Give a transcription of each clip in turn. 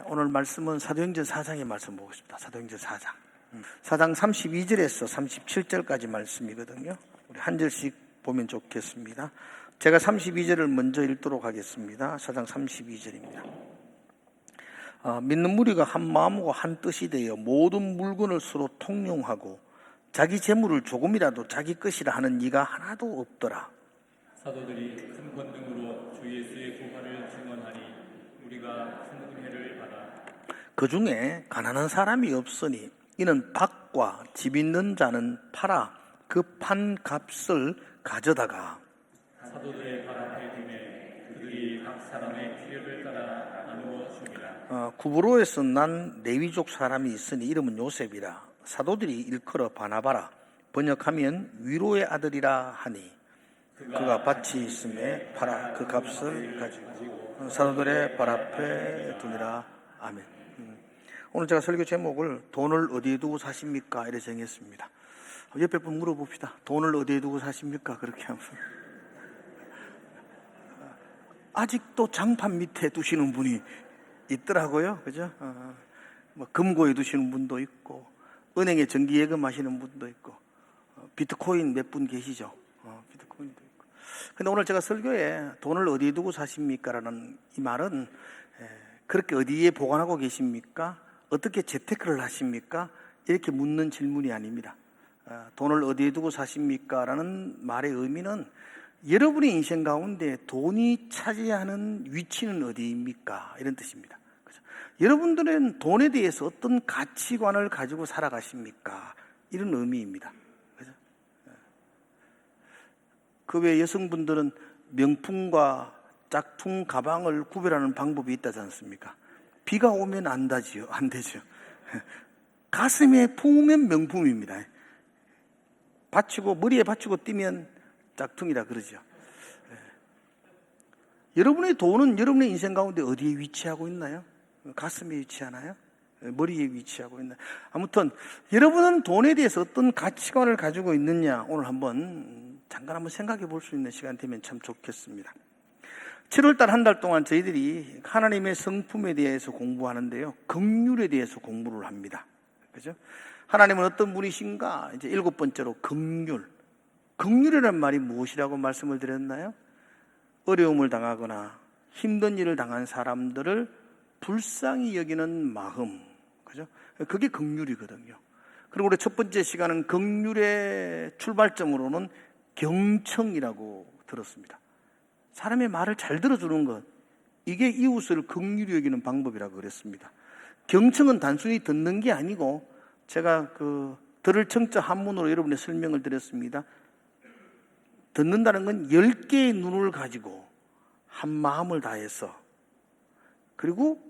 오늘 말씀은 사도행전 4장의 말씀 보겠습니다. 사도행전 4장. 4장 32절에서 37절까지 말씀이거든요. 우리 한 절씩 보면 좋겠습니다. 제가 32절을 먼저 읽도록 하겠습니다. 4장 32절입니다. 믿는 무리가 한 마음과 한 뜻이 되어 모든 물건을 서로 통용하고 자기 재물을 조금이라도 자기 것이라 하는 이가 하나도 없더라. 사도들이 큰 권능으로 주 예수의 부활을 증언하니 우리가 큰 은혜를 받아 그 중에 가난한 사람이 없으니 이는 밭과 집 있는 자는 팔아 그 판 값을 가져다가 사도들의 발 앞에 두매 그들이 각 사람의 필요를 따라 나누어 주니라. 구브로에서 난 레위족 사람이 있으니 이름은 요셉이라. 사도들이 일컬어 바나바라. 번역하면 위로의 아들이라 하니 그가 밭이 있음에 팔아 그 값을 가지고 사도들의 발 앞에 두니라. 아멘. 오늘 제가 설교 제목을 돈을 어디에 두고 사십니까? 이렇게 정했습니다. 옆에 분 물어봅시다. 돈을 어디에 두고 사십니까? 그렇게 하면서. 아직도 장판 밑에 두시는 분이 있더라고요. 그죠? 뭐 금고에 두시는 분도 있고, 은행에 정기예금 하시는 분도 있고, 비트코인 몇 분 계시죠? 비트코인도 있고. 근데 오늘 제가 설교에 돈을 어디에 두고 사십니까? 라는 이 말은 그렇게 어디에 보관하고 계십니까? 어떻게 재테크를 하십니까? 이렇게 묻는 질문이 아닙니다. 돈을 어디에 두고 사십니까? 라는 말의 의미는 여러분의 인생 가운데 돈이 차지하는 위치는 어디입니까? 이런 뜻입니다. 그렇죠? 여러분들은 돈에 대해서 어떤 가치관을 가지고 살아가십니까? 이런 의미입니다. 그렇죠? 그 외에 여성분들은 명품과 짝퉁 가방을 구별하는 방법이 있다지 않습니까? 비가 오면 안 되죠. 가슴에 품으면 명품입니다. 머리에 받치고 뛰면 짝퉁이라 그러죠. 여러분의 돈은 여러분의 인생 가운데 어디에 위치하고 있나요? 가슴에 위치하나요? 머리에 위치하고 있나요? 아무튼 여러분은 돈에 대해서 어떤 가치관을 가지고 있느냐, 오늘 잠깐 한번 생각해 볼 수 있는 시간 되면 참 좋겠습니다. 7월달 한 달 동안 저희들이 하나님의 성품에 대해서 공부하는데요, 긍휼에 대해서 공부를 합니다. 그죠? 하나님은 어떤 분이신가? 이제 7번째로 긍휼. 긍휼이라는 말이 무엇이라고 말씀을 드렸나요? 어려움을 당하거나 힘든 일을 당한 사람들을 불쌍히 여기는 마음. 그죠? 그게 긍휼이거든요. 그리고 우리 첫 번째 시간은 긍휼의 출발점으로는 경청이라고 들었습니다. 사람의 말을 잘 들어주는 것, 이게 이웃을 긍휼히 여기는 방법이라고 그랬습니다. 경청은 단순히 듣는 게 아니고, 제가 들을 청자 한문으로 여러분의 설명을 드렸습니다. 듣는다는 건 10개의 눈을 가지고 한 마음을 다해서, 그리고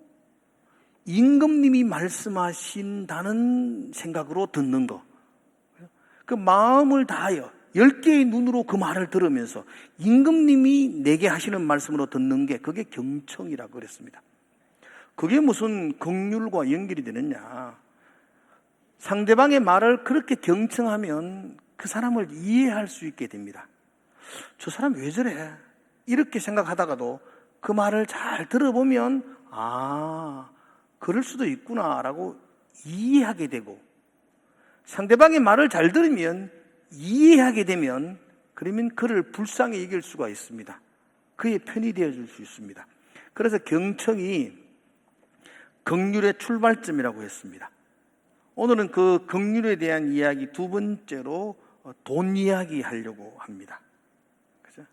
임금님이 말씀하신다는 생각으로 듣는 거. 그 마음을 다하여 10개의 눈으로 그 말을 들으면서 임금님이 내게 하시는 말씀으로 듣는 게, 그게 경청이라고 그랬습니다. 그게 무슨 긍휼과 연결이 되느냐? 상대방의 말을 그렇게 경청하면 그 사람을 이해할 수 있게 됩니다. 저 사람 왜 저래? 이렇게 생각하다가도 그 말을 잘 들어보면 그럴 수도 있구나라고 이해하게 되고, 상대방의 말을 잘 들으면 이해하게 되면, 그러면 그를 불쌍히 여길 수가 있습니다. 그의 편이 되어줄 수 있습니다. 그래서 경청이 긍휼의 출발점이라고 했습니다. 오늘은 그 긍휼에 대한 이야기 두 번째로 돈 이야기 하려고 합니다. 그죠?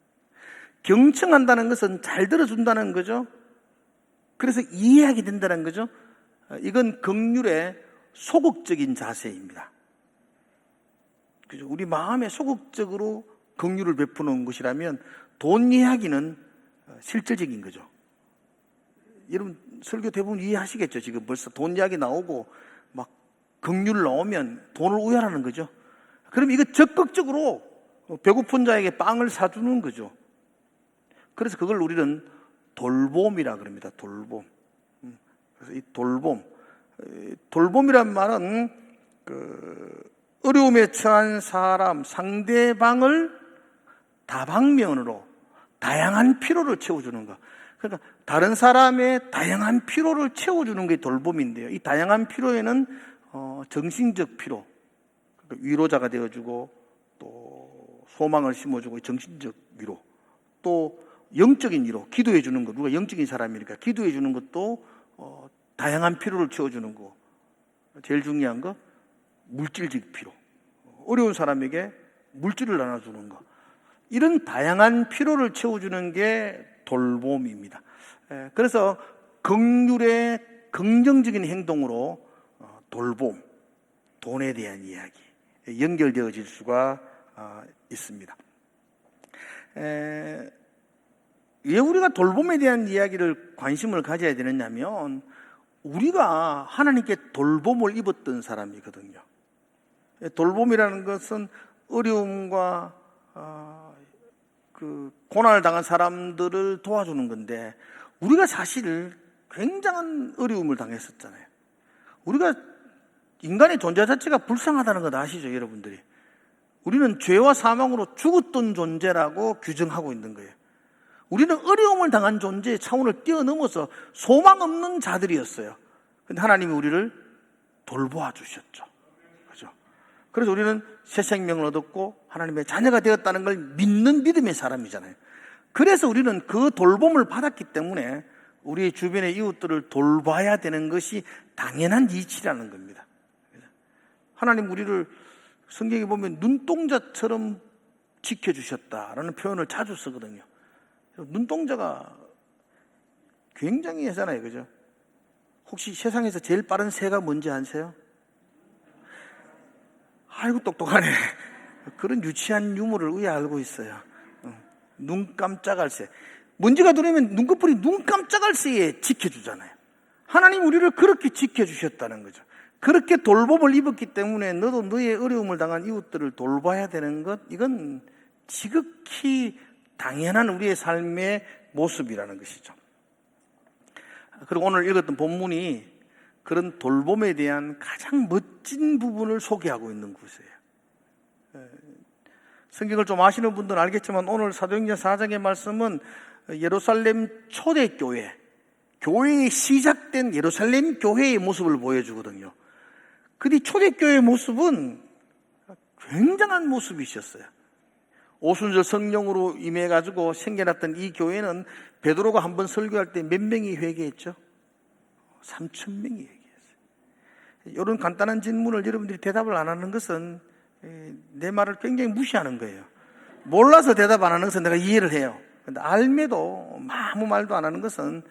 경청한다는 것은 잘 들어준다는 거죠. 그래서 이해하게 된다는 거죠. 이건 긍휼의 소극적인 자세입니다. 그죠? 우리 마음에 소극적으로 긍휼을 베푸는 것이라면 돈 이야기는 실질적인 거죠. 여러분 설교 대부분 이해하시겠죠? 지금 벌써 돈 이야기 나오고 막 긍휼 나오면 돈을 우야라는 거죠. 그럼 이거 적극적으로 배고픈 자에게 빵을 사주는 거죠. 그래서 그걸 우리는 돌봄이라 그럽니다. 돌봄. 그래서 이 돌봄이란 말은 어려움에 처한 사람, 상대방을 다방면으로 다양한 필요를 채워주는 것. 그러니까 다른 사람의 다양한 필요를 채워주는 게 돌봄인데요. 이 다양한 필요에는 정신적 필요, 위로자가 되어주고 또 소망을 심어주고 정신적 위로, 또 영적인 위로, 기도해 주는 것. 누가 영적인 사람이니까 기도해 주는 것도 다양한 필요를 채워주는 거. 제일 중요한 거 물질적 필요, 어려운 사람에게 물질을 나눠주는 거. 이런 다양한 필요를 채워주는 게 돌봄입니다. 그래서 긍휼의 긍정적인 행동으로 돌봄, 돈에 대한 이야기 연결되어질 수가 있습니다. 왜 우리가 돌봄에 대한 이야기를 관심을 가져야 되느냐면 우리가 하나님께 돌봄을 입었던 사람이거든요. 돌봄이라는 것은 어려움과 그 고난을 당한 사람들을 도와주는 건데 우리가 사실 굉장한 어려움을 당했었잖아요. 우리가 인간의 존재 자체가 불쌍하다는 것 아시죠, 여러분들이? 우리는 죄와 사망으로 죽었던 존재라고 규정하고 있는 거예요. 우리는 어려움을 당한 존재의 차원을 뛰어넘어서 소망 없는 자들이었어요. 근데 하나님이 우리를 돌보아 주셨죠. 그죠? 그래서 우리는 새 생명을 얻었고 하나님의 자녀가 되었다는 걸 믿는 믿음의 사람이잖아요. 그래서 우리는 그 돌봄을 받았기 때문에 우리 주변의 이웃들을 돌봐야 되는 것이 당연한 이치라는 겁니다. 하나님 우리를 성경에 보면 눈동자처럼 지켜주셨다라는 표현을 자주 쓰거든요. 눈동자가 굉장히 하잖아요, 그죠? 혹시 세상에서 제일 빠른 새가 뭔지 아세요? 아이고 똑똑하네. 그런 유치한 유머를 왜 알고 있어요? 눈 깜짝할 새. 먼지가 들어오면 눈꺼풀이 눈 깜짝할 새에 지켜주잖아요. 하나님 우리를 그렇게 지켜주셨다는 거죠. 그렇게 돌봄을 입었기 때문에 너도 너의 어려움을 당한 이웃들을 돌봐야 되는 것, 이건 지극히 당연한 우리의 삶의 모습이라는 것이죠. 그리고 오늘 읽었던 본문이 그런 돌봄에 대한 가장 멋진 부분을 소개하고 있는 곳이에요. 성경을 좀 아시는 분들은 알겠지만 오늘 사도행전 4장의 말씀은 예루살렘 초대교회, 교회의 시작된 예루살렘 교회의 모습을 보여주거든요. 근데 초대교회의 모습은 굉장한 모습이셨어요. 오순절 성령으로 임해가지고 생겨났던 이 교회는 베드로가 한번 설교할 때 몇 명이 회개했죠? 3,000명이 회개했어요. 이런 간단한 질문을 여러분들이 대답을 안 하는 것은 내 말을 굉장히 무시하는 거예요. 몰라서 대답 안 하는 것은 내가 이해를 해요. 근데 알매도 아무 말도 안 하는 것은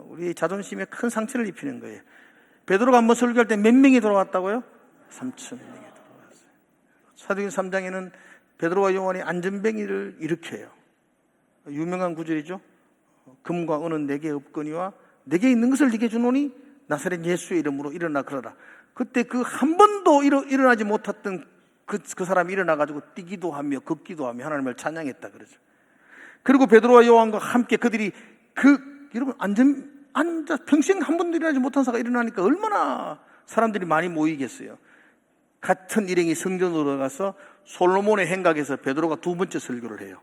우리 자존심에 큰 상처를 입히는 거예요. 베드로가 한번 설교할 때 몇 명이 돌아왔다고요? 3,000명이 돌아왔어요. 사도행전 3장에는 베드로와 요한이 안전뱅이를 일으켜요. 유명한 구절이죠. 금과 은은 내게 없거니와 내게 있는 것을 네게 주노니 나사렛 예수의 이름으로 일어나 그러라. 그때 그 한 번도 일어나지 못했던 그 사람이 일어나가지고 뛰기도 하며 걷기도 하며 하나님을 찬양했다 그러죠. 그리고 베드로와 요한과 함께 그들이 여러분 앉아 평생 한 번도 일어나지 못한 사가 일어나니까 얼마나 사람들이 많이 모이겠어요. 같은 일행이 성전으로 들어가서 솔로몬의 행각에서 베드로가 두 번째 설교를 해요.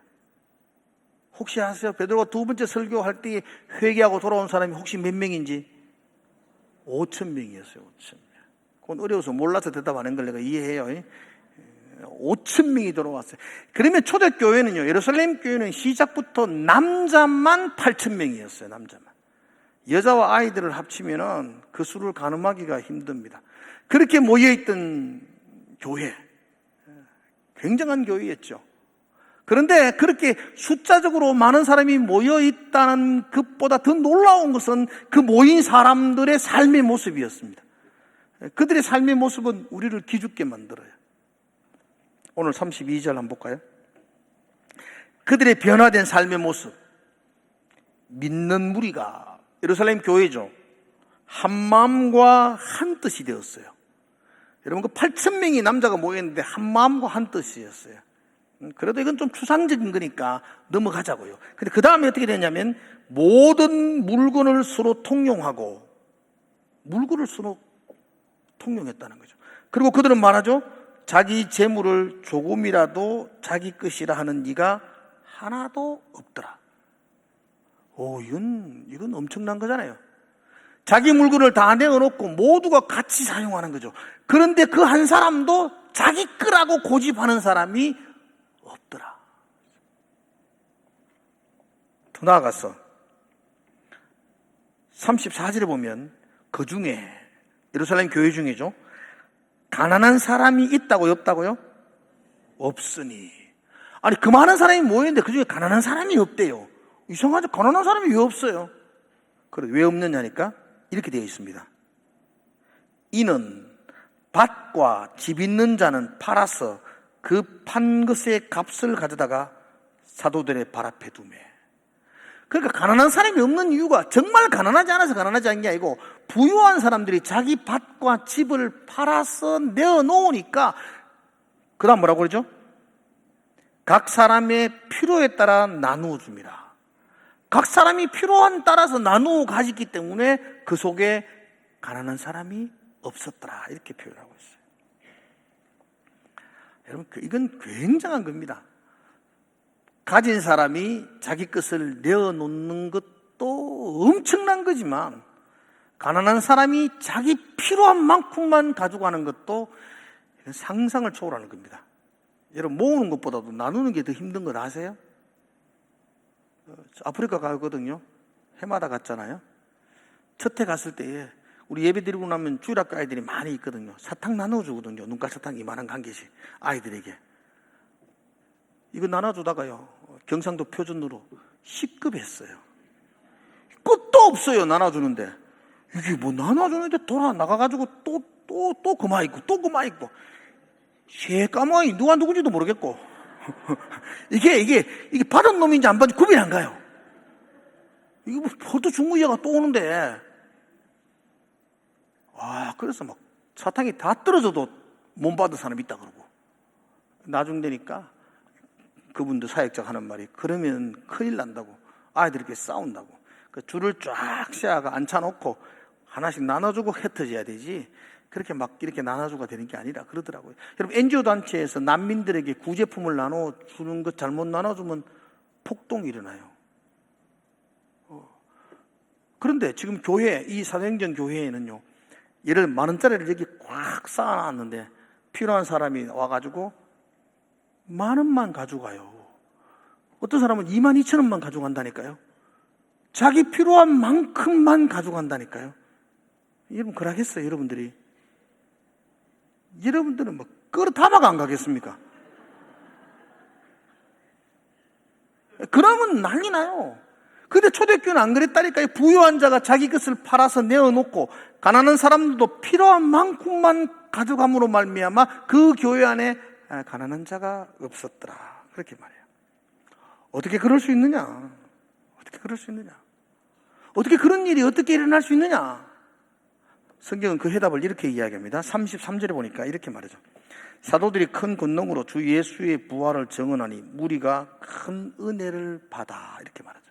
혹시 아세요? 베드로가 두 번째 설교할 때 회개하고 돌아온 사람이 혹시 몇 명인지? 5,000명이었어요. 5,000명. 그건 어려워서 몰라서 대답하는 걸 내가 이해해요. 5,000명이 돌아왔어요. 그러면 초대교회는요, 예루살렘 교회는 시작부터 남자만 8,000명이었어요. 남자만. 여자와 아이들을 합치면은 그 수를 가늠하기가 힘듭니다. 그렇게 모여있던 교회, 굉장한 교회였죠. 그런데 그렇게 숫자적으로 많은 사람이 모여있다는 것보다 더 놀라운 것은 그 모인 사람들의 삶의 모습이었습니다. 그들의 삶의 모습은 우리를 기죽게 만들어요. 오늘 32절 한번 볼까요? 그들의 변화된 삶의 모습. 믿는 무리가, 예루살렘 교회죠, 한 마음과 한 뜻이 되었어요. 여러분, 그 8,000명이 남자가 모였는데 한 마음과 한 뜻이었어요. 그래도 이건 좀 추상적인 거니까 넘어가자고요. 근데 그 다음에 어떻게 되냐면 모든 물건을 서로 통용하고, 물건을 서로 통용했다는 거죠. 그리고 그들은 말하죠. 자기 재물을 조금이라도 자기 것이라 하는 이가 하나도 없더라. 이건 엄청난 거잖아요. 자기 물건을 다 내어놓고 모두가 같이 사용하는 거죠. 그런데 그 한 사람도 자기 거라고 고집하는 사람이 없더라. 더 나아가서 34절에 보면 그 중에 예루살렘 교회 중에죠, 가난한 사람이 있다고요, 없다고요? 없으니. 아니, 그 많은 사람이 모였는데 그 중에 가난한 사람이 없대요. 이상하죠? 가난한 사람이 왜 없어요? 그래, 왜 없느냐니까 이렇게 되어 있습니다. 이는 밭과 집 있는 자는 팔아서 그 판 것의 값을 가져다가 사도들의 발 앞에 두매. 그러니까 가난한 사람이 없는 이유가 정말 가난하지 않아서 가난하지 않은 게 아니고, 부유한 사람들이 자기 밭과 집을 팔아서 내어놓으니까, 그 다음 뭐라고 그러죠? 각 사람의 필요에 따라 나누어 줍니다. 각 사람이 필요한 따라서 나누어 가지기 때문에 그 속에 가난한 사람이 없었더라, 이렇게 표현하고 있어요. 여러분, 이건 굉장한 겁니다. 가진 사람이 자기 것을 내어놓는 것도 엄청난 거지만, 가난한 사람이 자기 필요한 만큼만 가져가는 것도 상상을 초월하는 겁니다. 여러분, 모으는 것보다도 나누는 게 더 힘든 걸 아세요? 아프리카 가거든요. 해마다 갔잖아요. 첫 해 갔을 때에 우리 예배 드리고 나면 주일학교 아이들이 많이 있거든요. 사탕 나눠주거든요. 눈깔 사탕 이만한 한 개씩 아이들에게. 이거 나눠주다가요, 경상도 표준으로 10급 했어요. 끝도 없어요, 나눠주는데. 이게 뭐 나눠주는데 돌아 나가가지고 또 그만 있고, 또 그만 있고. 새까마이 누가 누군지도 모르겠고. 이게 받은 놈인지 안 받은지 구별이 안 가요. 이거 뭐 포도 중무이가 또 오는데. 그래서 막 사탕이 다 떨어져도 못 받은 사람이 있다 그러고. 나중 되니까 그분도 사역자가 하는 말이, 그러면 큰일 난다고. 아이들끼리 싸운다고. 그 줄을 쫙 세아가 앉혀놓고 하나씩 나눠주고 흩어져야 되지, 그렇게 막 이렇게 나눠주가 되는 게 아니라 그러더라고요. 여러분, NGO 단체에서 난민들에게 구제품을 나눠주는 것 잘못 나눠주면 폭동이 일어나요. 그런데 지금 교회, 이 사도행전 교회에는요, 예를 10,000원짜리를 여기 꽉 쌓아놨는데 필요한 사람이 와가지고 10,000원만 가져가요. 어떤 사람은 22,000원만 가져간다니까요. 자기 필요한 만큼만 가져간다니까요. 여러분, 그러겠어요, 여러분들이? 여러분들은 뭐 끌어 담아가 안 가겠습니까? 그러면 난리 나요. 근데 초대교회는 안 그랬다니까요. 부유한 자가 자기 것을 팔아서 내어놓고 가난한 사람들도 필요한 만큼만 가져감으로 말미암아 그 교회 안에 가난한 자가 없었더라, 그렇게 말해요. 어떻게 그럴 수 있느냐? 어떻게 그럴 수 있느냐? 어떻게 그런 일이 어떻게 일어날 수 있느냐? 성경은 그 해답을 이렇게 이야기합니다. 33절에 보니까 이렇게 말하죠. 사도들이 큰 권능으로 주 예수의 부활을 증언하니 무리가 큰 은혜를 받아, 이렇게 말하죠.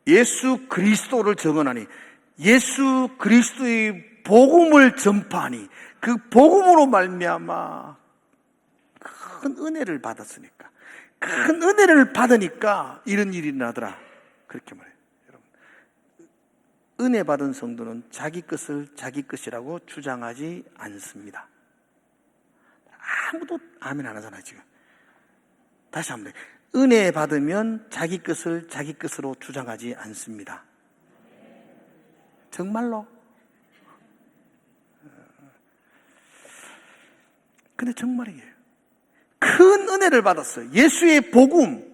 예수 그리스도를 증언하니, 예수 그리스도의 복음을 전파하니, 그 복음으로 말미암아 큰 은혜를 받았으니까, 큰 은혜를 받으니까 이런 일이 나더라, 그렇게 말해요. 여러분, 은혜 받은 성도는 자기 것을 자기 것이라고 주장하지 않습니다. 아무도 아멘 안 하잖아요, 지금. 다시 한번. 은혜 받으면 자기 것을 자기 것으로 주장하지 않습니다. 정말로. 근데 정말이에요. 큰 은혜를 받았어요. 예수의 복음,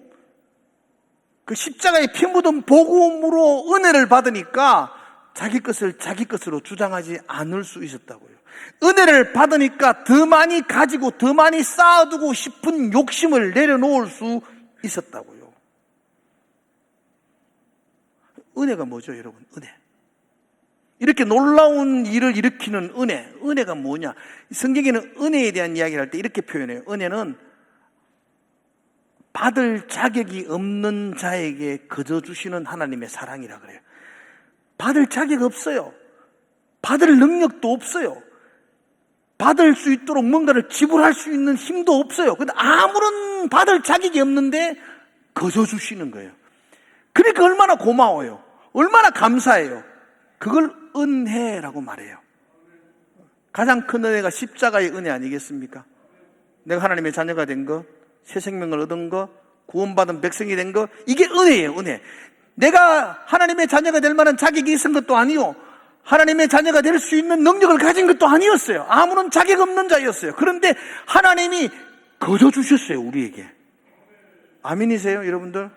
그 십자가에 피 묻은 복음으로 은혜를 받으니까 자기 것을 자기 것으로 주장하지 않을 수 있었다고요. 은혜를 받으니까 더 많이 가지고 더 많이 쌓아두고 싶은 욕심을 내려놓을 수 있었다고요. 은혜가 뭐죠, 여러분? 은혜. 이렇게 놀라운 일을 일으키는 은혜. 은혜가 뭐냐? 성경에는 은혜에 대한 이야기를 할 때 이렇게 표현해요. 은혜는 받을 자격이 없는 자에게 거저 주시는 하나님의 사랑이라 그래요. 받을 자격 없어요. 받을 능력도 없어요. 받을 수 있도록 뭔가를 지불할 수 있는 힘도 없어요. 근데 아무런 받을 자격이 없는데 거저 주시는 거예요. 그러니까 얼마나 고마워요. 얼마나 감사해요. 그걸 은혜라고 말해요. 가장 큰 은혜가 십자가의 은혜 아니겠습니까? 내가 하나님의 자녀가 된 거, 새 생명을 얻은 거, 구원받은 백성이 된 거, 이게 은혜예요, 은혜. 내가 하나님의 자녀가 될 만한 자격이 있은 것도 아니요, 하나님의 자녀가 될 수 있는 능력을 가진 것도 아니었어요. 아무런 자격 없는 자였어요. 그런데 하나님이 거저 주셨어요, 우리에게. 아멘이세요, 여러분들?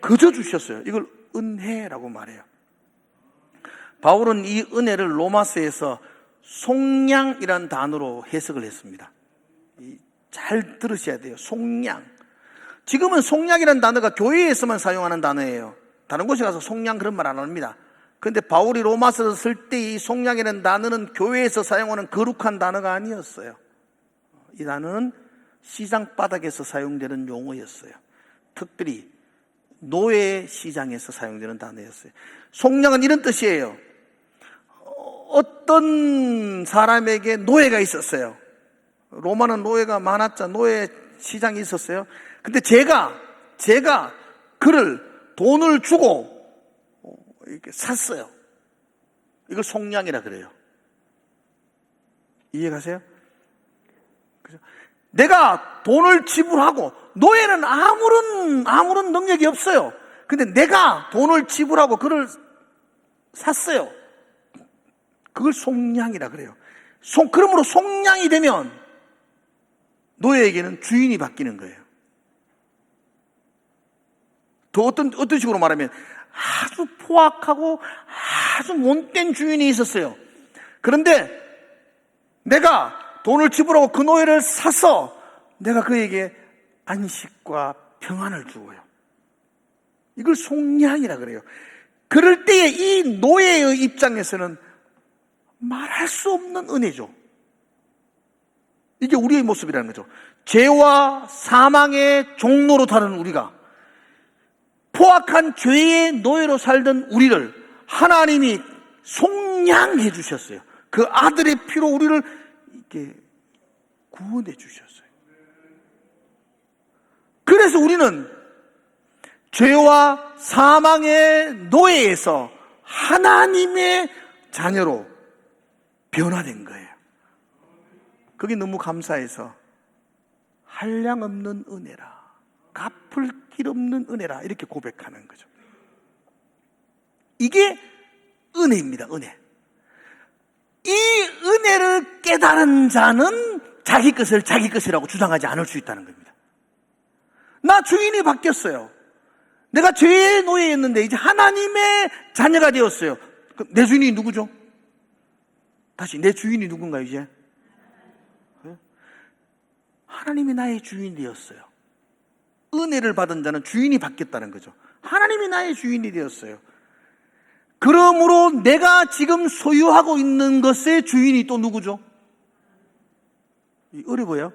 거저 주셨어요. 이걸 은혜라고 말해요. 바울은 이 은혜를 로마서에서 속량이라는 단어로 해석을 했습니다. 잘 들으셔야 돼요. 속량. 지금은 속량이라는 단어가 교회에서만 사용하는 단어예요. 다른 곳에 가서 속량 그런 말 안 합니다. 그런데 바울이 로마서를 쓸 때 이 속량이라는 단어는 교회에서 사용하는 거룩한 단어가 아니었어요. 이 단어는 시장 바닥에서 사용되는 용어였어요. 특별히 노예 시장에서 사용되는 단어였어요. 속량은 이런 뜻이에요. 어떤 사람에게 노예가 있었어요. 로마는 노예가 많았죠. 노예 시장이 있었어요. 근데 제가 그를 돈을 주고 이렇게 샀어요. 이걸 속량이라 그래요. 이해가세요? 내가 돈을 지불하고, 노예는 아무런 능력이 없어요. 근데 내가 돈을 지불하고 그를 샀어요. 그걸 속량이라 그래요. 그러므로 속량이 되면 노예에게는 주인이 바뀌는 거예요. 더 어떤 식으로 말하면 아주 포악하고 아주 못된 주인이 있었어요. 그런데 내가 돈을 지불하고 그 노예를 사서 내가 그에게 안식과 평안을 주고요. 이걸 속량이라 그래요. 그럴 때에 이 노예의 입장에서는 말할 수 없는 은혜죠. 이게 우리의 모습이라는 거죠. 죄와 사망의 종로로 타는 우리가, 포악한 죄의 노예로 살던 우리를 하나님이 속량해 주셨어요. 그 아들의 피로 우리를 이렇게 구원해 주셨어요. 그래서 우리는 죄와 사망의 노예에서 하나님의 자녀로 변화된 거예요. 그게 너무 감사해서 한량없는 은혜라, 갚을 길 없는 은혜라, 이렇게 고백하는 거죠. 이게 은혜입니다. 은혜. 이 은혜를 깨달은 자는 자기 것을 자기 것이라고 주장하지 않을 수 있다는 겁니다. 나 주인이 바뀌었어요. 내가 죄의 노예였는데 이제 하나님의 자녀가 되었어요. 그럼 내 주인이 누구죠? 다시, 내 주인이 누군가요, 이제? 하나님이 나의 주인이 되었어요. 은혜를 받은 자는 주인이 바뀌었다는 거죠. 하나님이 나의 주인이 되었어요. 그러므로 내가 지금 소유하고 있는 것의 주인이 또 누구죠? 어려워요.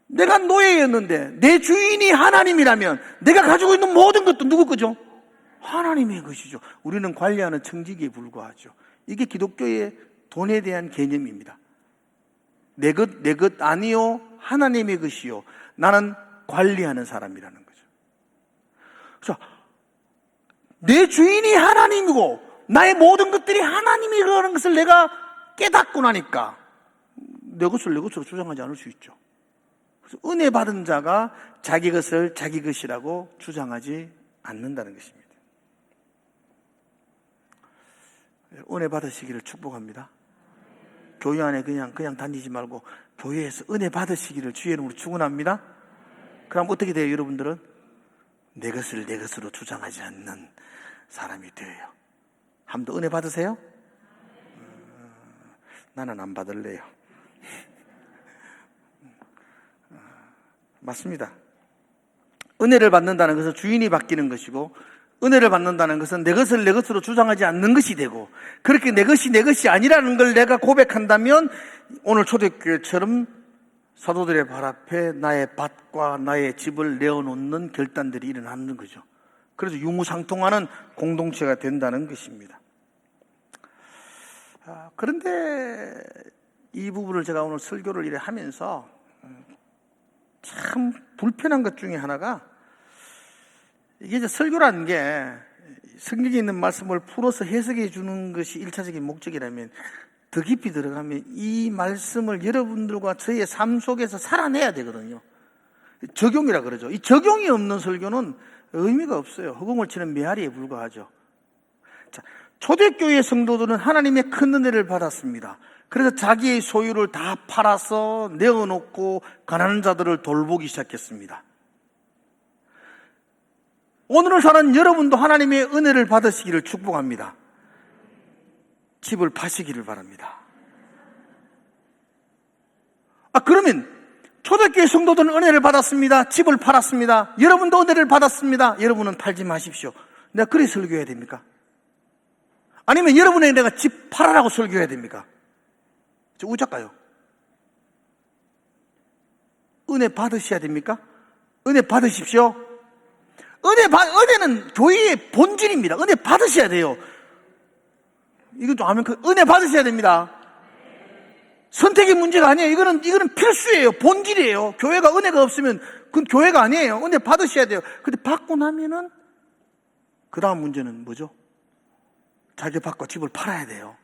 내가 노예였는데 내 주인이 하나님이라면 내가 가지고 있는 모든 것도 누구 거죠? 하나님의 것이죠. 우리는 관리하는 청지기에 불과하죠. 이게 기독교의 돈에 대한 개념입니다. 내 것 아니요, 하나님의 것이요, 나는 관리하는 사람이라는 거죠. 그래서 내 주인이 하나님이고 나의 모든 것들이 하나님이라는 것을 내가 깨닫고 나니까 내 것을 내 것으로 주장하지 않을 수 있죠. 그래서 은혜 받은 자가 자기 것을 자기 것이라고 주장하지 않는다는 것입니다. 은혜 받으시기를 축복합니다. 교회 안에 그냥 다니지 말고 교회에서 은혜 받으시기를 주의 이름으로 축원합니다. 그럼 어떻게 돼요, 여러분들은? 내 것을 내 것으로 주장하지 않는 사람이 돼요. 한 번 더 은혜 받으세요? 나는 안 받을래요. 맞습니다. 은혜를 받는다는 것은 주인이 바뀌는 것이고, 은혜를 받는다는 것은 내 것을 내 것으로 주장하지 않는 것이 되고, 그렇게 내 것이 내 것이 아니라는 걸 내가 고백한다면 오늘 초대교회처럼 사도들의 발 앞에 나의 밭과 나의 집을 내어놓는 결단들이 일어나는 거죠. 그래서 유무상통하는 공동체가 된다는 것입니다. 그런데 이 부분을 제가 오늘 설교를 하면서 참 불편한 것 중에 하나가, 이게 이제 설교라는 게 성경에 있는 말씀을 풀어서 해석해 주는 것이 1차적인 목적이라면 더 깊이 들어가면 이 말씀을 여러분들과 저의 삶 속에서 살아내야 되거든요. 적용이라 그러죠. 이 적용이 없는 설교는 의미가 없어요. 허공을 치는 메아리에 불과하죠. 자, 초대교회 성도들은 하나님의 큰 은혜를 받았습니다. 그래서 자기의 소유를 다 팔아서 내어놓고 가난한 자들을 돌보기 시작했습니다. 오늘을 사는 여러분도 하나님의 은혜를 받으시기를 축복합니다. 집을 파시기를 바랍니다. 그러면 초대교회 성도들은 은혜를 받았습니다. 집을 팔았습니다. 여러분도 은혜를 받았습니다. 여러분은 팔지 마십시오. 내가 그래 설교해야 됩니까? 아니면 여러분에게 내가 집 팔아라고 설교해야 됩니까? 저 우작가요. 은혜 받으셔야 됩니까? 은혜 받으십시오. 은혜는 교회의 본질입니다. 은혜 받으셔야 돼요. 이건 좀 아멘. 은혜 받으셔야 됩니다. 선택의 문제가 아니에요. 이거는 필수예요. 본질이에요. 교회가 은혜가 없으면 그건 교회가 아니에요. 은혜 받으셔야 돼요. 근데 받고 나면은 그 다음 문제는 뭐죠? 자기 받고 집을 팔아야 돼요.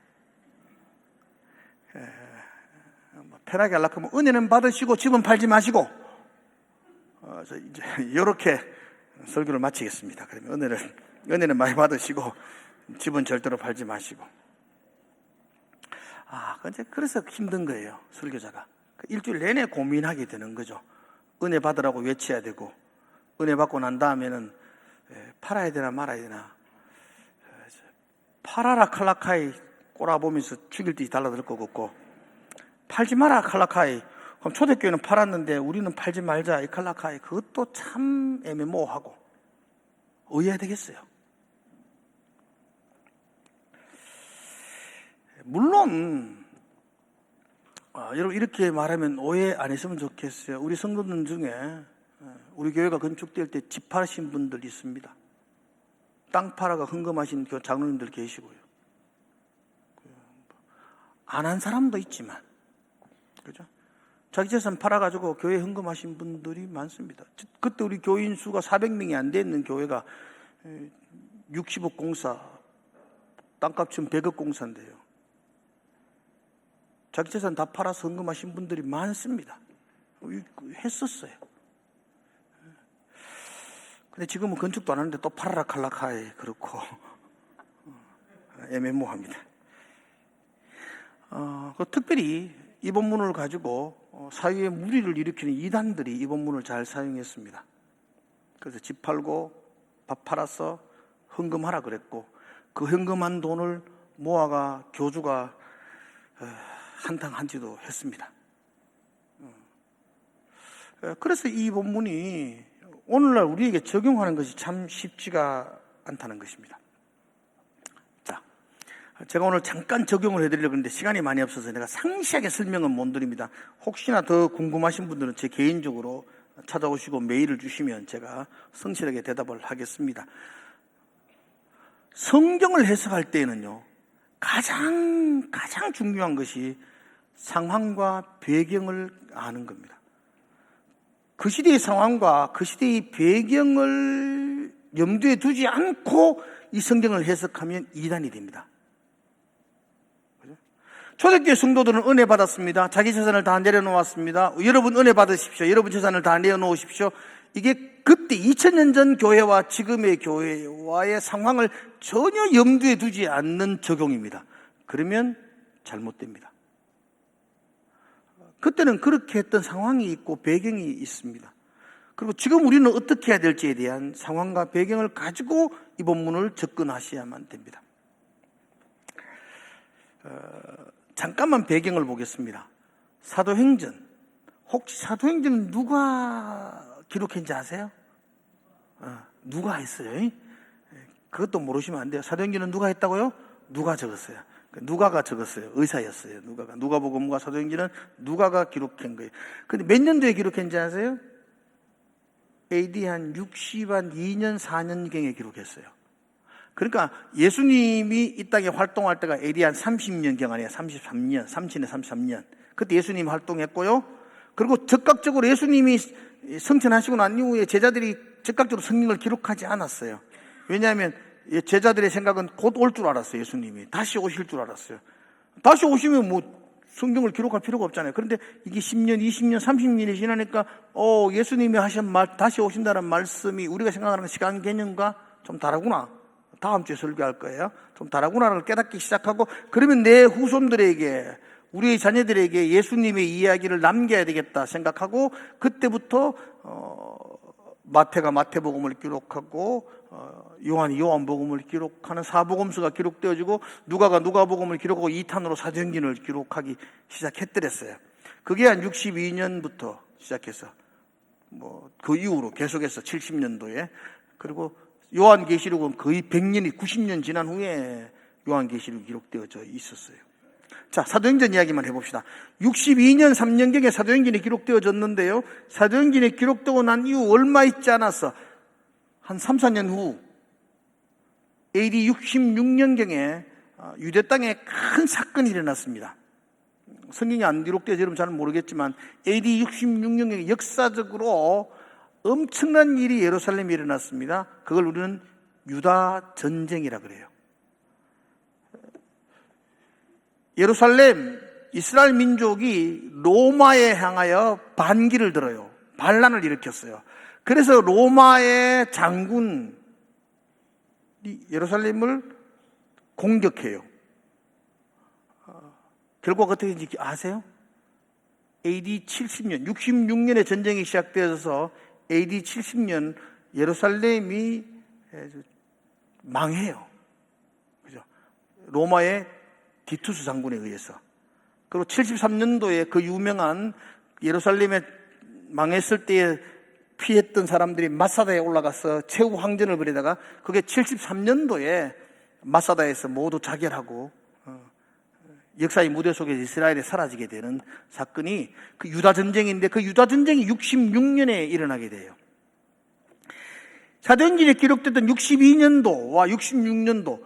편하게 하려고 하면 은혜는 받으시고 집은 팔지 마시고 이제 이렇게 설교를 마치겠습니다. 그러면 은혜는 많이 받으시고 집은 절대로 팔지 마시고. 그래서 힘든 거예요. 설교자가 일주일 내내 고민하게 되는 거죠. 은혜 받으라고 외쳐야 되고 은혜 받고 난 다음에는 팔아야 되나 말아야 되나. 팔아라 칼라카이 꼬라보면서 죽일 듯이 달라들 것 같고, 팔지 마라 칼라카이, 그럼 초대교회는 팔았는데 우리는 팔지 말자 이 칼라카이, 그것도 참 애매모호하고 의해야 되겠어요. 물론 여러분 이렇게 말하면 오해 안 했으면 좋겠어요. 우리 성도들 중에 우리 교회가 건축될 때 집 팔으신 분들 있습니다. 땅 팔아가 헌금하신 장로님들 계시고요. 안 한 사람도 있지만, 그죠? 자기 재산 팔아가지고 교회 헌금하신 분들이 많습니다. 그때 우리 교인 수가 400명이 안 되는 교회가 60억 공사, 땅값 지금 100억 공사인데요. 자기 재산 다 팔아서 헌금하신 분들이 많습니다. 했었어요. 근데 지금은 건축도 안 하는데 또 팔아라 칼라카에 그렇고 애매모호합니다. 특별히 이 본문을 가지고 사회에 무리를 일으키는 이단들이 이 본문을 잘 사용했습니다. 그래서 집 팔고 밥 팔아서 헌금하라 그랬고, 그 헌금한 돈을 모아가 교주가 한탕한지도 했습니다. 그래서 이 본문이 오늘날 우리에게 적용하는 것이 참 쉽지가 않다는 것입니다. 자, 제가 오늘 잠깐 적용을 해드리려고 했는데 시간이 많이 없어서 내가 상세하게 설명은 못 드립니다. 혹시나 더 궁금하신 분들은 제 개인적으로 찾아오시고 메일을 주시면 제가 성실하게 대답을 하겠습니다. 성경을 해석할 때에는요, 가장 중요한 것이 상황과 배경을 아는 겁니다. 그 시대의 상황과 그 시대의 배경을 염두에 두지 않고 이 성경을 해석하면 이단이 됩니다. 그죠? 초대교회 성도들은 은혜 받았습니다. 자기 재산을 다 내려놓았습니다. 여러분 은혜 받으십시오. 여러분 재산을 다 내어놓으십시오. 이게 그때 2000년 전 교회와 지금의 교회와의 상황을 전혀 염두에 두지 않는 적용입니다. 그러면 잘못됩니다. 그때는 그렇게 했던 상황이 있고 배경이 있습니다. 그리고 지금 우리는 어떻게 해야 될지에 대한 상황과 배경을 가지고 이 본문을 접근하셔야만 됩니다. 잠깐만 배경을 보겠습니다. 사도행전. 혹시 사도행전은 누가 기록했는지 아세요? 누가 했어요? 그것도 모르시면 안 돼요. 사도행전은 누가 했다고요? 누가 적었어요. 누가가 적었어요. 의사였어요. 누가복음과 사도행전은 누가가 기록한 거예요. 근데 몇 년도에 기록했는지 아세요? AD 한 60한 2년 4년경에 기록했어요. 그러니까 예수님이 이 땅에 활동할 때가 AD 한 30년경 아니에요. 33년, 33년. 그때 예수님이 활동했고요. 그리고 적극적으로 예수님이 성천하시고 난 이후에 제자들이 즉각적으로 성경을 기록하지 않았어요. 왜냐하면 제자들의 생각은 곧 올 줄 알았어요. 예수님이 다시 오실 줄 알았어요. 다시 오시면 뭐 성경을 기록할 필요가 없잖아요. 그런데 이게 10년, 20년, 30년이 지나니까 예수님이 하신 말, 다시 오신다는 말씀이 우리가 생각하는 시간 개념과 좀 다르구나. 다음 주에 설교할 거예요. 좀 다르구나를 깨닫기 시작하고, 그러면 내 후손들에게, 우리의 자녀들에게 예수님의 이야기를 남겨야 되겠다 생각하고, 그때부터 마태가 마태복음을 기록하고, 요한이 요한복음을 기록하는 사복음서가 기록되어지고, 누가가 누가복음을 기록하고 2탄으로 사도행전을 기록하기 시작했더랬어요. 그게 한 62년부터 시작해서 그 이후로 계속해서 70년도에, 그리고 요한계시록은 거의 100년이 90년 지난 후에 요한계시록이 기록되어져 있었어요. 자, 사도행전 이야기만 해봅시다. 62년 3년경에 사도행전이 기록되어졌는데요, 사도행전이 기록되고 난 이후 얼마 있지 않았어 한 3, 4년 후 AD 66년경에 유대 땅에 큰 사건이 일어났습니다. 성경이 안 기록되어서 여러분 잘 모르겠지만 AD 66년경에 역사적으로 엄청난 일이 예루살렘에 일어났습니다. 그걸 우리는 유다 전쟁이라 그래요. 예루살렘 이스라엘 민족이 로마에 향하여 반기를 들어요. 반란을 일으켰어요. 그래서 로마의 장군이 예루살렘을 공격해요. 결과가 어떻게 되는지 아세요? AD 70년, 66년에 전쟁이 시작되어서 AD 70년 예루살렘이 망해요. 그죠? 로마의 디투스 장군에 의해서. 그리고 73년도에 그 유명한 예루살렘에 망했을 때에 피했던 사람들이 마사다에 올라가서 최후 항전을 벌이다가 그게 73년도에 마사다에서 모두 자결하고 역사의 무대 속에서 이스라엘이 사라지게 되는 사건이 그 유다 전쟁인데, 그 유다 전쟁이 66년에 일어나게 돼요. 사도행전에 기록됐던 62년도와 66년도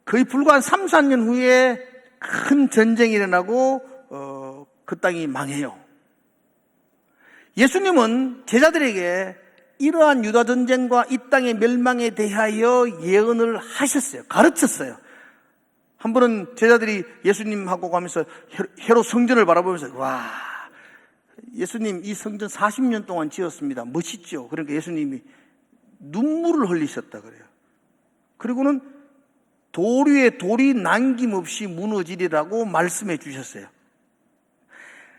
거의 불과 한 3, 4년 후에 큰 전쟁이 일어나고 그 땅이 망해요. 예수님은 제자들에게 이러한 유다 전쟁과 이 땅의 멸망에 대하여 예언을 하셨어요. 가르쳤어요. 한 번은 제자들이 예수님하고 가면서 헤롯 성전을 바라보면서, 와, 예수님 이 성전 40년 동안 지었습니다. 멋있죠? 그러니까 예수님이 눈물을 흘리셨다 그래요. 그리고는 돌 위에 돌이 남김없이 무너지리라고 말씀해 주셨어요.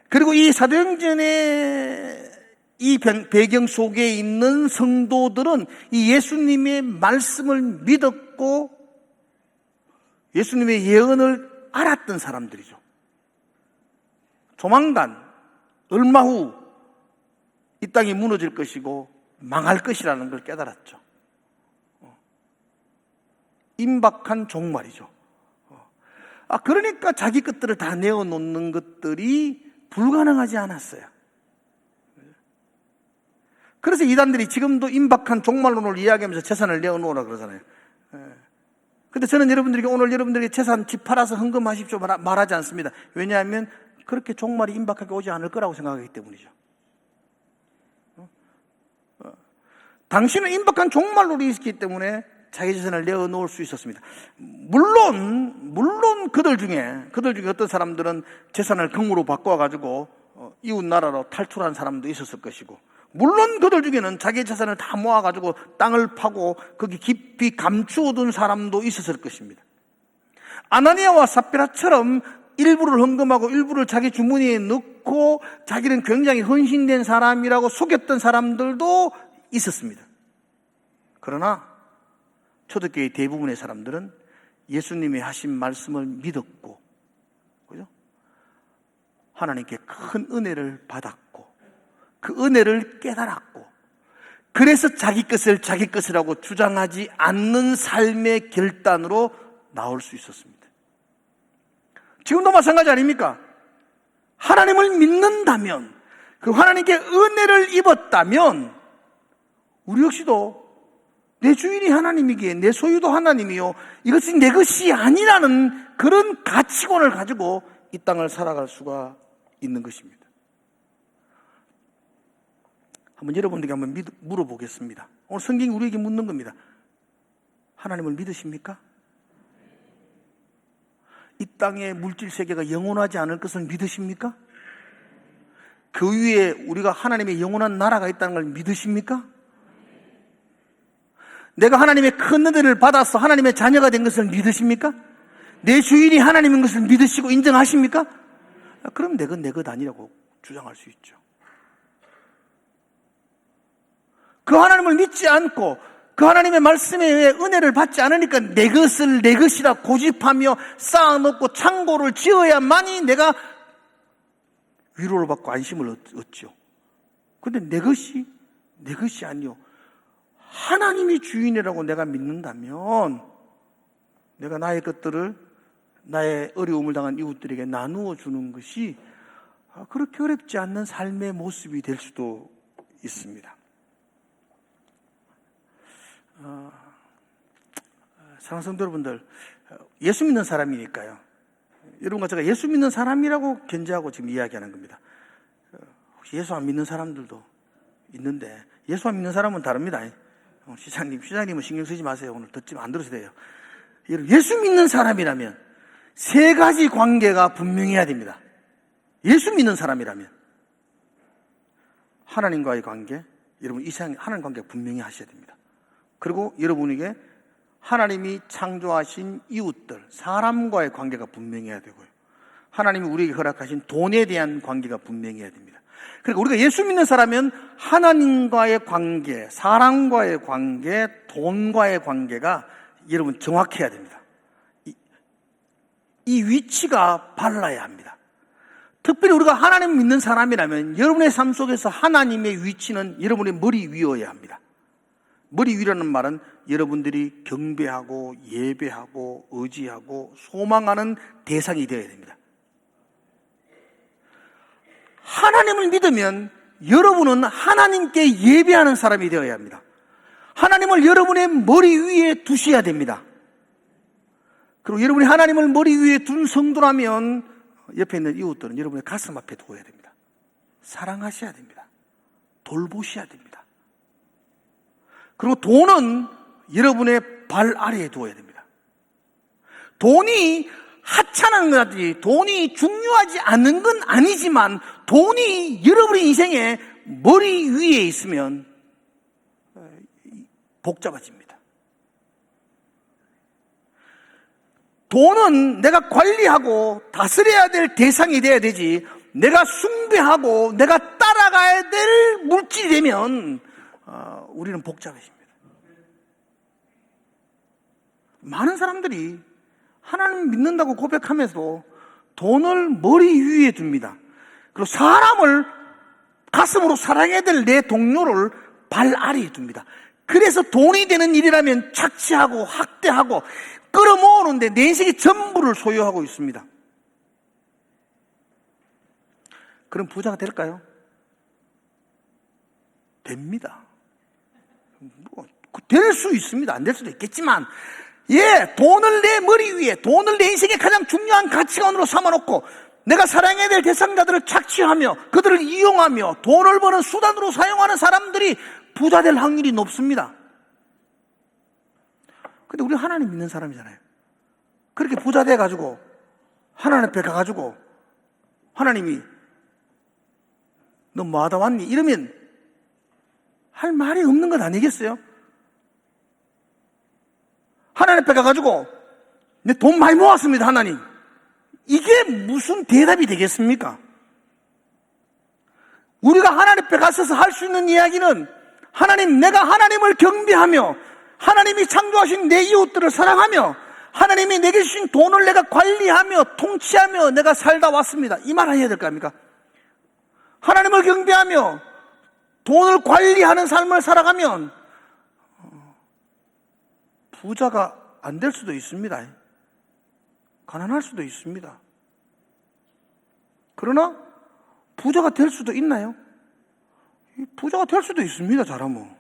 그리고 이 사도행전의 이 배경 속에 있는 성도들은 이 예수님의 말씀을 믿었고 예수님의 예언을 알았던 사람들이죠. 조만간 얼마 후 이 땅이 무너질 것이고 망할 것이라는 걸 깨달았죠. 임박한 종말이죠. 그러니까 자기 것들을 다 내어놓는 것들이 불가능하지 않았어요. 그래서 이단들이 지금도 임박한 종말론을 이야기하면서 재산을 내어놓으라 그러잖아요. 근데 저는 여러분들에게 오늘 여러분들에게 재산 집 팔아서 헌금하십시오 말하지 않습니다. 왜냐하면 그렇게 종말이 임박하게 오지 않을 거라고 생각하기 때문이죠. 당신은 임박한 종말론이 있기 때문에 자기 재산을 내어놓을 수 있었습니다. 물론 그들 중에 어떤 사람들은 재산을 금으로 바꿔가지고 이웃 나라로 탈출한 사람도 있었을 것이고, 물론 그들 중에는 자기 재산을 다 모아가지고 땅을 파고 거기 깊이 감추어둔 사람도 있었을 것입니다. 아나니아와 삽비라처럼 일부를 헌금하고 일부를 자기 주머니에 넣고 자기는 굉장히 헌신된 사람이라고 속였던 사람들도 있었습니다. 그러나 초대교회 대부분의 사람들은 예수님이 하신 말씀을 믿었고, 그죠? 하나님께 큰 은혜를 받았고, 그 은혜를 깨달았고, 그래서 자기 것을 자기 것이라고 주장하지 않는 삶의 결단으로 나올 수 있었습니다. 지금도 마찬가지 아닙니까? 하나님을 믿는다면, 그 하나님께 은혜를 입었다면, 우리 역시도 내 주인이 하나님이기에 내 소유도 하나님이요, 이것이 내 것이 아니라는 그런 가치관을 가지고 이 땅을 살아갈 수가 있는 것입니다. 한번 여러분들에게 한번 물어보겠습니다. 오늘 성경이 우리에게 묻는 겁니다. 하나님을 믿으십니까? 이 땅의 물질 세계가 영원하지 않을 것을 믿으십니까? 그 위에 우리가 하나님의 영원한 나라가 있다는 걸 믿으십니까? 내가 하나님의 큰 은혜를 받아서 하나님의 자녀가 된 것을 믿으십니까? 내 주인이 하나님인 것을 믿으시고 인정하십니까? 그럼 내 것 아니라고 주장할 수 있죠. 그 하나님을 믿지 않고 그 하나님의 말씀에 의해 은혜를 받지 않으니까 내 것을 내 것이라 고집하며 쌓아놓고 창고를 지어야만이 내가 위로를 받고 안심을 얻죠. 그런데 내 것이 아니요, 하나님이 주인이라고 내가 믿는다면 내가 나의 것들을, 나의 어려움을 당한 이웃들에게 나누어 주는 것이 그렇게 어렵지 않는 삶의 모습이 될 수도 있습니다. 사랑하는 성도 여러분들, 예수 믿는 사람이니까요, 여러분과 제가 예수 믿는 사람이라고 견제하고 지금 이야기하는 겁니다. 혹시 예수 안 믿는 사람들도 있는데, 예수 안 믿는 사람은 다릅니다. 시장님은 신경 쓰지 마세요. 오늘 듣지만 안 들으셔도 돼요. 예수 믿는 사람이라면 세 가지 관계가 분명해야 됩니다. 예수 믿는 사람이라면 하나님과의 관계, 여러분 이 세상에 하나님 관계가 분명히 하셔야 됩니다. 그리고 여러분에게 하나님이 창조하신 이웃들, 사람과의 관계가 분명해야 되고요, 하나님이 우리에게 허락하신 돈에 대한 관계가 분명해야 됩니다. 그러니까 우리가 예수 믿는 사람은 하나님과의 관계, 사람과의 관계, 돈과의 관계가 여러분 정확해야 됩니다. 이 위치가 발라야 합니다. 특별히 우리가 하나님 믿는 사람이라면 여러분의 삶 속에서 하나님의 위치는 여러분의 머리 위여야 합니다. 머리 위라는 말은 여러분들이 경배하고 예배하고 의지하고 소망하는 대상이 되어야 됩니다. 하나님을 믿으면 여러분은 하나님께 예배하는 사람이 되어야 합니다. 하나님을 여러분의 머리 위에 두셔야 됩니다. 그리고 여러분이 하나님을 머리 위에 둔 성도라면 옆에 있는 이웃들은 여러분의 가슴 앞에 두어야 됩니다. 사랑하셔야 됩니다. 돌보셔야 됩니다. 그리고 돈은 여러분의 발 아래에 두어야 됩니다. 돈이 하찮은 것이, 돈이 중요하지 않은 건 아니지만 돈이 여러분의 인생에 머리 위에 있으면 복잡해집니다. 돈은 내가 관리하고 다스려야 될 대상이 돼야 되지, 내가 숭배하고 내가 따라가야 될 물질이 되면 우리는 복잡해집니다. 많은 사람들이 하나님 믿는다고 고백하면서 돈을 머리 위에 둡니다. 그리고 사람을 가슴으로 사랑해야 될 내 동료를 발 아래에 둡니다. 그래서 돈이 되는 일이라면 착취하고 학대하고 끌어모으는데 내 인생의 전부를 소유하고 있습니다. 그럼 부자가 될까요? 됩니다. 될 수 있습니다. 안 될 수도 있겠지만, 돈을 내 머리 위에, 돈을 내 인생의 가장 중요한 가치관으로 삼아놓고 내가 사랑해야 될 대상자들을 착취하며 그들을 이용하며 돈을 버는 수단으로 사용하는 사람들이 부자 될 확률이 높습니다. 근데 우리 하나님 믿는 사람이잖아요. 그렇게 부자 돼가지고 하나님 앞에 가가지고 하나님이 너 뭐 하다 왔니? 이러면 할 말이 없는 것 아니겠어요? 하나님 앞에 가가지고 내 돈 많이 모았습니다, 하나님. 이게 무슨 대답이 되겠습니까? 우리가 하나님 앞에 가서서 할 수 있는 이야기는, 하나님, 내가 하나님을 경배하며 하나님이 창조하신 내 이웃들을 사랑하며 하나님이 내게 주신 돈을 내가 관리하며 통치하며 내가 살다 왔습니다. 이 말 해야 될 거 아닙니까? 하나님을 경배하며 돈을 관리하는 삶을 살아가면 부자가 안 될 수도 있습니다. 가난할 수도 있습니다. 그러나 부자가 될 수도 있나요? 부자가 될 수도 있습니다, 잘하면.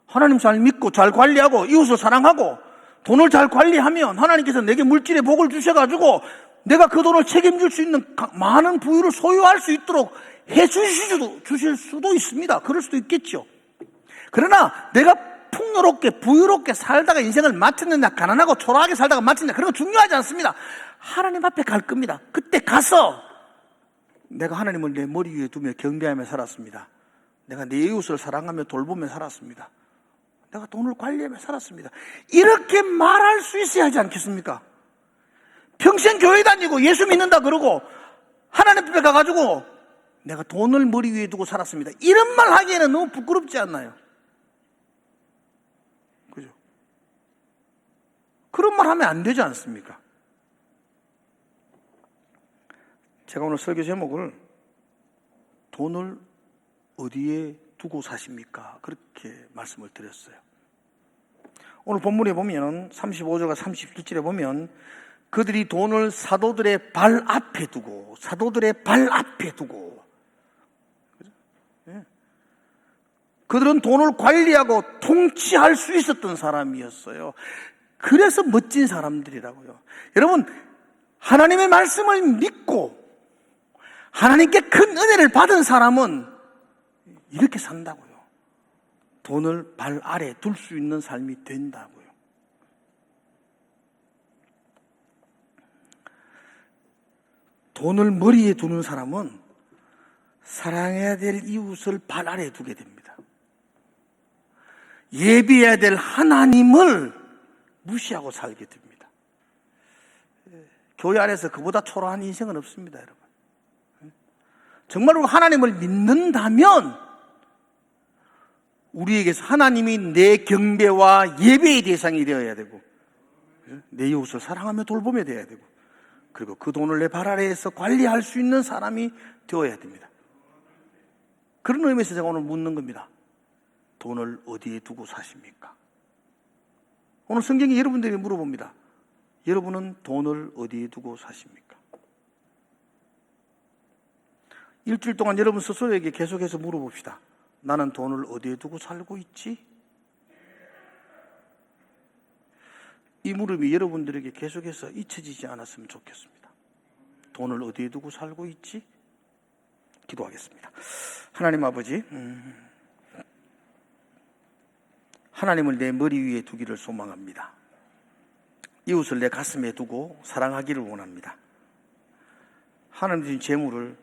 하나님 잘 믿고 잘 관리하고 이웃을 사랑하고 돈을 잘 관리하면 하나님께서 내게 물질의 복을 주셔가지고 내가 그 돈을 책임질 수 있는 많은 부유를 소유할 수 있도록 주실 수도 있습니다. 그럴 수도 있겠죠. 그러나 내가 풍요롭게 부유롭게 살다가 인생을 마쳤느냐, 가난하고 초라하게 살다가 마쳤느냐, 그런 건 중요하지 않습니다. 하나님 앞에 갈 겁니다. 그때 가서 내가 하나님을 내 머리 위에 두며 경배하며 살았습니다. 내가 내 이웃을 사랑하며 돌보며 살았습니다. 내가 돈을 관리하며 살았습니다. 이렇게 말할 수 있어야 하지 않겠습니까? 평생 교회 다니고 예수 믿는다 그러고 하나님 앞에 가가지고 내가 돈을 머리 위에 두고 살았습니다. 이런 말 하기에는 너무 부끄럽지 않나요? 그죠? 그런 말 하면 안 되지 않습니까? 제가 오늘 설교 제목을 돈을 어디에 두고 사십니까? 그렇게 말씀을 드렸어요. 오늘 본문에 보면 35절과 37절에 보면 그들이 돈을 사도들의 발 앞에 두고 그들은 돈을 관리하고 통치할 수 있었던 사람이었어요. 그래서 멋진 사람들이라고요. 여러분, 하나님의 말씀을 믿고 하나님께 큰 은혜를 받은 사람은 이렇게 산다고요. 돈을 발 아래 둘 수 있는 삶이 된다고요. 돈을 머리에 두는 사람은 사랑해야 될 이웃을 발 아래에 두게 됩니다. 예비해야 될 하나님을 무시하고 살게 됩니다. 교회 안에서 그보다 초라한 인생은 없습니다, 여러분. 정말로 하나님을 믿는다면 우리에게서 하나님이 내 경배와 예배의 대상이 되어야 되고 내 이웃을 사랑하며 돌보며 되어야 되고 그리고 그 돈을 내 발 아래에서 관리할 수 있는 사람이 되어야 됩니다. 그런 의미에서 제가 오늘 묻는 겁니다. 돈을 어디에 두고 사십니까? 오늘 성경이 여러분들에게 물어봅니다. 여러분은 돈을 어디에 두고 사십니까? 일주일 동안 여러분 스스로에게 계속해서 물어봅시다. 나는 돈을 어디에 두고 살고 있지? 이 물음이 여러분들에게 계속해서 잊혀지지 않았으면 좋겠습니다. 돈을 어디에 두고 살고 있지? 기도하겠습니다. 하나님 아버지, 하나님을 내 머리 위에 두기를 소망합니다. 이웃을 내 가슴에 두고 사랑하기를 원합니다. 하나님 주신 재물을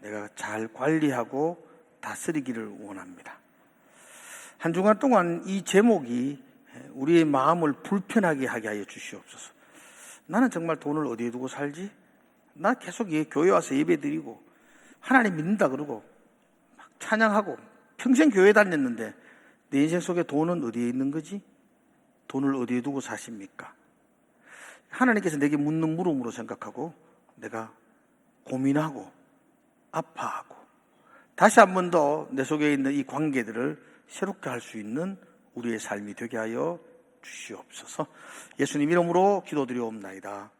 내가 잘 관리하고 다스리기를 원합니다. 한 주간 동안 이 제목이 우리의 마음을 불편하게 하게 하여 주시옵소서. 나는 정말 돈을 어디에 두고 살지? 나 계속 교회 와서 예배 드리고 하나님 믿는다 그러고 막 찬양하고 평생 교회 다녔는데 내 인생 속에 돈은 어디에 있는 거지? 돈을 어디에 두고 사십니까? 하나님께서 내게 묻는 물음으로 생각하고 내가 고민하고 아파하고 다시 한 번 더 내 속에 있는 이 관계들을 새롭게 할 수 있는 우리의 삶이 되게 하여 주시옵소서. 예수님 이름으로 기도드리옵나이다.